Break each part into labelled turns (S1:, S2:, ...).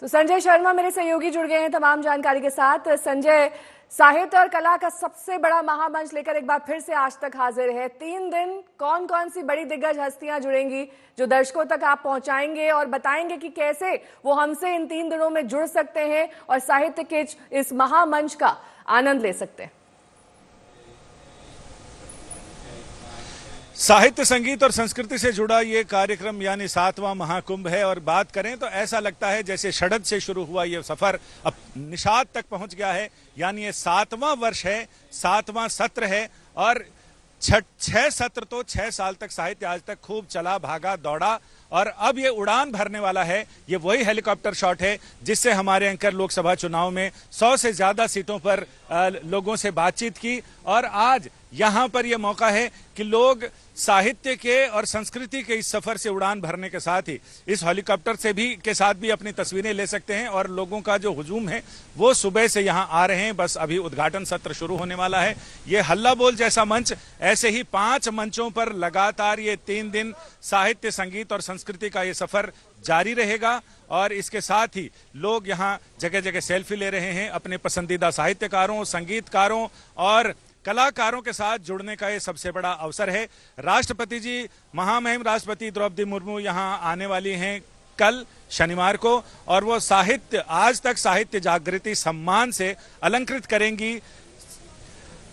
S1: तो संजय शर्मा मेरे सहयोगी जुड़ गए हैं तमाम जानकारी के साथ। संजय, साहित्य और कला का सबसे बड़ा महामंच लेकर एक बार फिर से आज तक हाजिर है। 3 दिन कौन कौन सी बड़ी दिग्गज हस्तियां जुड़ेंगी जो दर्शकों तक आप पहुंचाएंगे और बताएंगे कि कैसे वो हमसे इन 3 दिनों में जुड़ सकते हैं और साहित्य के इस महामंच का आनंद ले सकते हैं।
S2: साहित्य, संगीत और संस्कृति से जुड़ा ये कार्यक्रम यानी 7वां महाकुंभ है और बात करें तो ऐसा लगता है जैसे षडद से शुरू हुआ ये सफर अब निषाद तक पहुंच गया है। यानी ये 7वां वर्ष है, 7वां सत्र है और 6 सत्र तो 6 साल तक साहित्य आज तक खूब चला, भागा, दौड़ा और अब ये उड़ान भरने वाला है। ये वही हेलीकॉप्टर शॉट है जिससे हमारे एंकर लोकसभा चुनाव में 100 से ज्यादा सीटों पर लोगों से बातचीत की और आज यहां पर यह मौका है कि लोग साहित्य के और संस्कृति के इस सफर से उड़ान भरने के साथ ही इस हेलीकॉप्टर से भी के साथ भी अपनी तस्वीरें ले सकते हैं। और लोगों का जो हुजूम है वो सुबह से यहां आ रहे हैं। बस अभी उद्घाटन सत्र शुरू होने वाला है। ये हल्ला बोल जैसा मंच, ऐसे ही 5 मंचों पर लगातार ये 3 दिन साहित्य, संगीत और संस्कृति का ये सफर जारी रहेगा। और इसके साथ ही लोग यहाँ जगह जगह सेल्फी ले रहे हैं अपने पसंदीदा साहित्यकारों, संगीतकारों और कलाकारों के साथ जुड़ने का ये सबसे बड़ा अवसर है। राष्ट्रपति जी, महामहिम राष्ट्रपति द्रौपदी मुर्मू यहाँ आने वाली हैं कल शनिवार को और वो साहित्य, आज तक साहित्य जागृति सम्मान से अलंकृत करेंगी,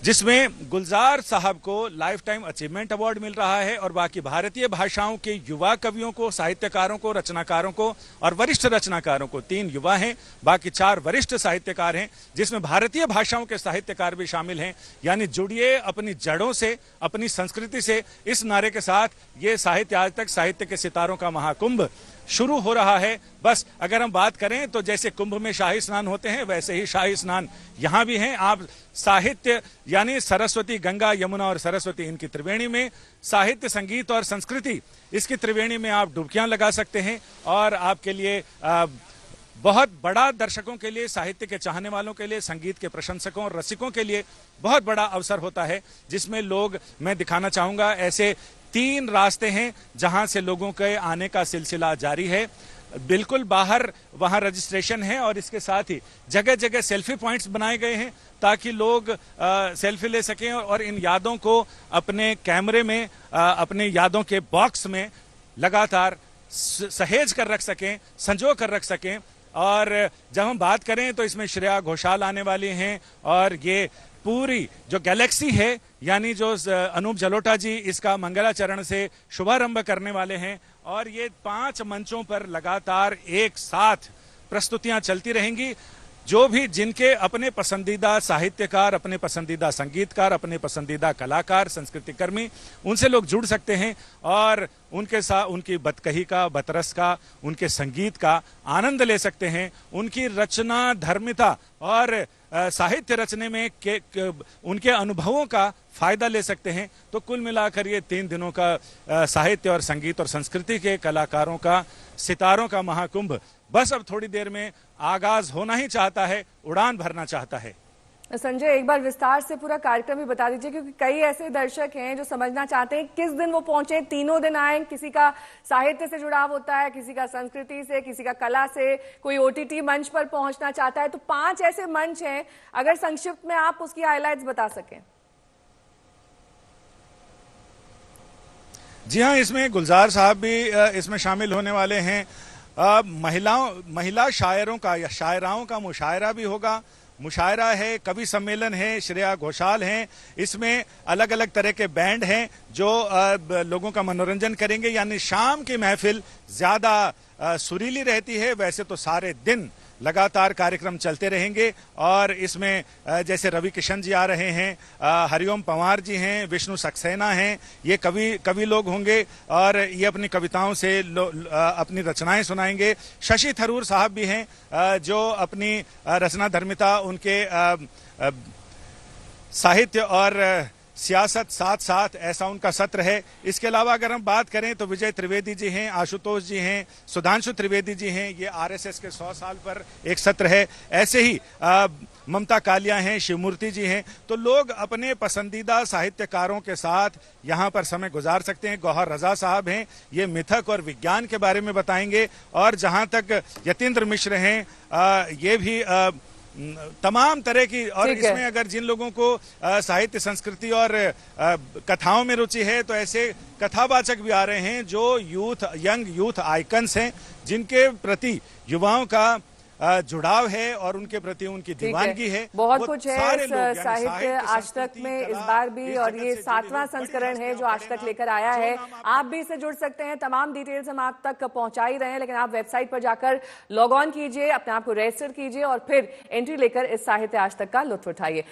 S2: जिसमें गुलजार साहब को लाइफ टाइम अचीवमेंट अवार्ड मिल रहा है और बाकी भारतीय भाषाओं के युवा कवियों को, साहित्यकारों को, रचनाकारों को और वरिष्ठ रचनाकारों को, 3 युवा हैं, बाकी 4 वरिष्ठ साहित्यकार हैं, जिसमें भारतीय भाषाओं के साहित्यकार भी शामिल हैं। यानी जुड़िए अपनी जड़ों से, अपनी संस्कृति से, इस नारे के साथ ये साहित्य आज तक साहित्य के सितारों का महाकुंभ शुरू हो रहा है। बस अगर हम बात करें तो जैसे कुंभ में शाही स्नान होते हैं वैसे ही शाही स्नान यहां भी हैं। आप साहित्य यानी सरस्वती, गंगा, यमुना और सरस्वती, इनकी त्रिवेणी में साहित्य, संगीत और संस्कृति, इसकी त्रिवेणी में आप डुबकियां लगा सकते हैं। और आपके लिए बहुत बड़ा, दर्शकों के लिए, साहित्य के चाहने वालों के लिए, संगीत के प्रशंसकों और रसिकों के लिए बहुत बड़ा अवसर होता है, जिसमें लोग, मैं दिखाना चाहूंगा, ऐसे 3 रास्ते हैं जहां से लोगों के आने का सिलसिला जारी है। बिल्कुल बाहर वहां रजिस्ट्रेशन है और इसके साथ ही जगह जगह सेल्फी पॉइंट्स बनाए गए हैं ताकि लोग सेल्फी ले सकें और इन यादों को अपने कैमरे में, अपने यादों के बॉक्स में लगातार सहेज कर रख सकें, संजो कर रख सकें। और जब हम बात करें तो इसमें श्रेया घोषाल आने वाली हैं और ये पूरी जो गैलेक्सी है, यानी जो अनूप जलोटा जी इसका मंगलाचरण से शुभारंभ करने वाले हैं। और ये 5 मंचों पर लगातार एक साथ प्रस्तुतियां चलती रहेंगी। जो भी जिनके अपने पसंदीदा साहित्यकार, अपने पसंदीदा संगीतकार, अपने पसंदीदा कलाकार, संस्कृति कर्मी, उनसे लोग जुड़ सकते हैं और उनके साथ उनकी बतकही का, बतरस का, उनके संगीत का आनंद ले सकते हैं। उनकी रचना धर्मिता और साहित्य रचने में उनके अनुभवों का फायदा ले सकते हैं। तो कुल मिलाकर ये 3 दिनों का साहित्य और संगीत और संस्कृति के कलाकारों का, सितारों का महाकुंभ बस अब थोड़ी देर में आगाज होना ही चाहता है, उड़ान भरना चाहता है।
S1: संजय, एक बार विस्तार से पूरा कार्यक्रम भी बता दीजिए, क्योंकि कई ऐसे दर्शक हैं जो समझना चाहते हैं किस दिन वो पहुंचे, तीनों दिन आए। किसी का साहित्य से जुड़ाव होता है, किसी का संस्कृति से, किसी का कला से, कोई ओटीटी मंच पर पहुंचना चाहता है। तो 5 ऐसे मंच हैं, अगर संक्षिप्त में आप उसकी हाइलाइट्स बता सकें।
S2: जी हाँ, इसमें गुलजार साहब भी इसमें शामिल होने वाले हैं। महिला शायरों का या शायराओं का मुशायरा भी होगा, मुशायरा है, कवि सम्मेलन है, श्रेया घोषाल हैं। इसमें अलग अलग तरह के बैंड हैं जो लोगों का मनोरंजन करेंगे। यानी शाम की महफिल ज्यादा सुरीली रहती है, वैसे तो सारे दिन लगातार कार्यक्रम चलते रहेंगे। और इसमें जैसे रवि किशन जी आ रहे हैं, हरिओम पंवार जी हैं, विष्णु सक्सेना हैं, ये कवि लोग होंगे और ये अपनी कविताओं से अपनी रचनाएं सुनाएंगे। शशि थरूर साहब भी हैं जो अपनी रचना धर्मिता, उनके साहित्य और सियासत साथ साथ, ऐसा उनका सत्र है। इसके अलावा अगर हम बात करें तो विजय त्रिवेदी जी हैं, आशुतोष जी हैं, सुधांशु त्रिवेदी जी हैं, ये आरएसएस के 100 साल पर एक सत्र है। ऐसे ही ममता कालिया हैं, शिवमूर्ति जी हैं। तो लोग अपने पसंदीदा साहित्यकारों के साथ यहाँ पर समय गुजार सकते हैं। गौहर रजा साहब हैं, ये मिथक और विज्ञान के बारे में बताएंगे। और जहाँ तक यतीन्द्र मिश्र हैं, ये भी तमाम तरह की, और इसमें अगर जिन लोगों को साहित्य, संस्कृति और कथाओं में रुचि है तो ऐसे कथावाचक भी आ रहे हैं जो यंग यूथ आइकन्स हैं, जिनके प्रति युवाओं का जुड़ाव है और उनके प्रति उनकी दीवानगी है।
S1: बहुत कुछ है इस साहित्य आज तक में इस बार भी, और ये 7वां संस्करण है जो आज तक लेकर आया है। आप भी इससे जुड़ सकते हैं, तमाम डिटेल्स हम आप तक पहुंचा ही रहे हैं, लेकिन आप वेबसाइट पर जाकर लॉग ऑन कीजिए, अपने आप को रजिस्टर कीजिए और फिर एंट्री लेकर इस साहित्य आज तक का लुत्फ उठाइए।